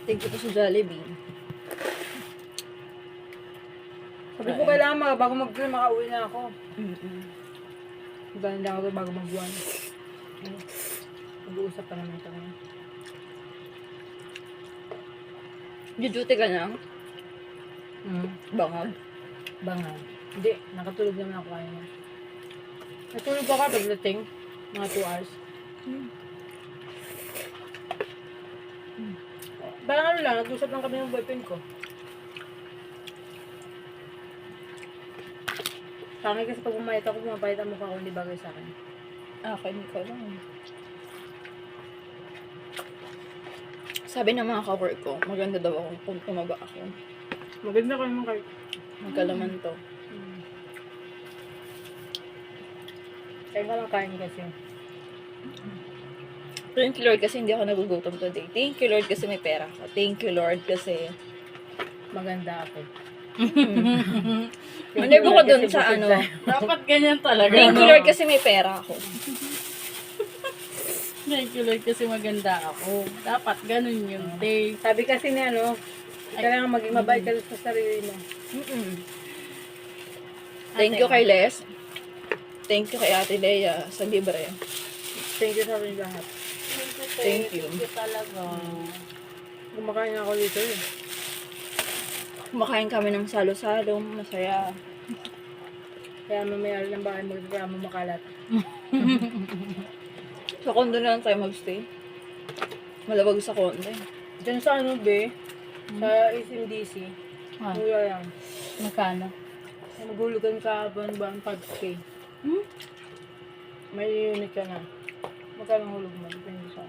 Thank you po sa Jollibee. Sabi ko kailangan bago mag-grill, makauwi na ako. Galing lang ako bago mag-buwan. Mag-uusap pa naman kami. Duty ka na? Bangag. Bangag. Hindi, nakatulog naman ako kanina. Natulog ako pagdating. Mga 2 hours. Parang ano lang, nag-usap lang kami ng boyfriend ko. Pangay kasi pag pumayat ako, pumapayat ang mukha ko, hindi bagay sa akin. Hindi ko lang. Sabi ng mga ka-work ko, maganda daw ako kung tumaba ako. Maganda ka naman kayo. Magkalaman to. Kaya ka lang kain kasi. Thank you Lord kasi hindi ako nagugutom today. Thank you Lord kasi may pera ako. Thank you Lord kasi Maganda ako. Manerbo ko dun sa ano. Dapat ganyan talaga. Thank you Lord kasi may pera ako. Thank you Lord kasi maganda ako. Dapat ganun yun, te. Sabi kasi ni ano, kailangan maging mabait ka sa sarili mo. Thank you kay Les. Thank you kay Ate Lea sa libre. Thank you sa akin lahat. Thank you. Thank you talaga. Kumakain ako dito eh. Kumakain kami ng salo-salo. Masaya. Kaya mamaya ng bahay magreklamo makalat. Sa condo na lang tayo magstay. Malawag sa condo eh. Diyan sa ano be, sa SMDC, mura lang. Magkano? Magulugan ka ba 5K. May unit ka na. Magkano hulog mo? Depende sa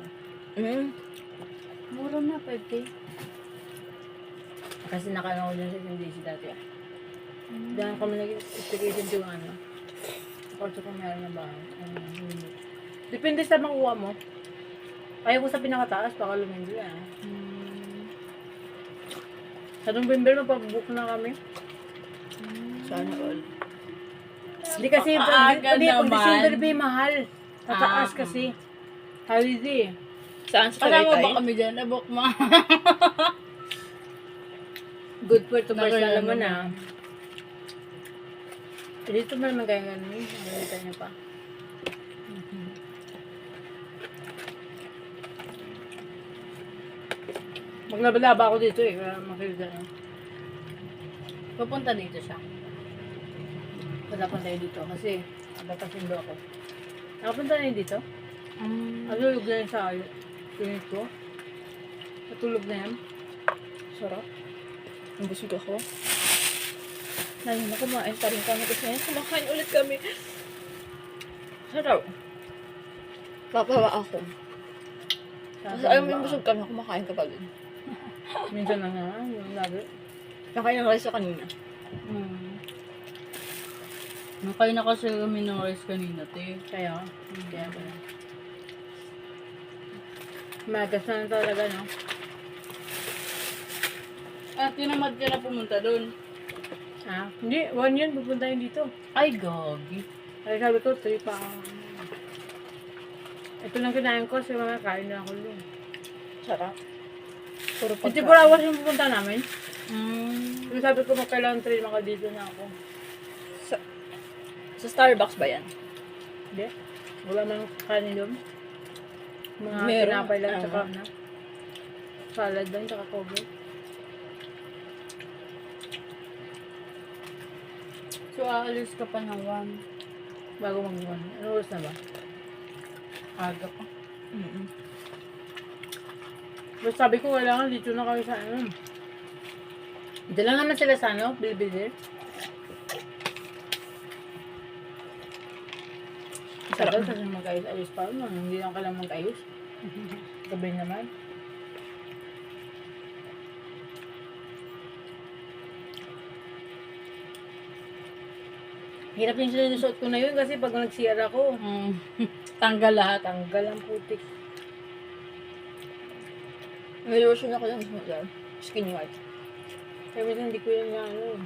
Mura na, 5K. Kasi nakano ko dyan sa SMDC dati ah. Diyan kami nag-staycation yung ano. Kwarto ko meron na bahay. Unit. Depende sa makuha mo. Kaya ko sa pinakataas, baka lumindi ah. Sa November, mapabook na kami. Sana all. Hindi kasi, Pag-aaga pag naman. December ba mahal. Tataas kasi. Holiday. Saan sa Kasama Tagaytay? ba kami dyan? Nabok mo. Good for to first Nakaya naman naman. Dito mo naman kaya ganun eh. Nakita niya pa. Maglaba-laba ako dito eh. Kaya makilala na. Pupunta dito siya. Padapan tayo dito kasi napapasindo ako. Nakapunta na yun dito? Natulog na yun sa unit ko. Natulog na yan. Sarap. Nabusog ako. Lalo na kumain pa rin kami kasi ngayon kumakain ulit kami. Sarap. Papawa ako. Kasi ayaw mo yung busog kami, kumakain ka pa din. Minsan na nga, yung lagi. Nakain ng rice ko kanina. Nakain na kasi kami ng rice kanina, te. Kaya, kaya ko na. Magas na talaga, no? At tinamad ka na pumunta doon. Ah, hindi, 1 yun, pupunta yun dito. Ay, gogi. Ay, sabi ko, 3 pa. Ito lang kinain ko, kasi mga kain na ako doon. Sarap. Puro 24 pagkain. hours yung pupunta namin. Yung sabi ko, kailangan 3, dito na ako. Sa Starbucks ba yan? Hindi. Wala nang kanin doon. Mga Meron. tinapay lang, Ah. tsaka na. Salad lang, tsaka cover. So, aalis ka pa ng 1. Bago mag-1. Ano oras na ba? Aga pa. Basta sabi ko, kailangan dito na kami sa ano. Dito lang naman sila sa ano, Bilbil. Sarap kasi mag-ayos-ayos pa. Hindi lang kailangan mag-ayos. Gabi naman. Hirap yung sinusuot ko na yun kasi pag nag-CR ako, Tanggal lahat. tanggal ang putik. May lotion ako lang. Skin white. Kaya minsan hindi ko yun nga ano.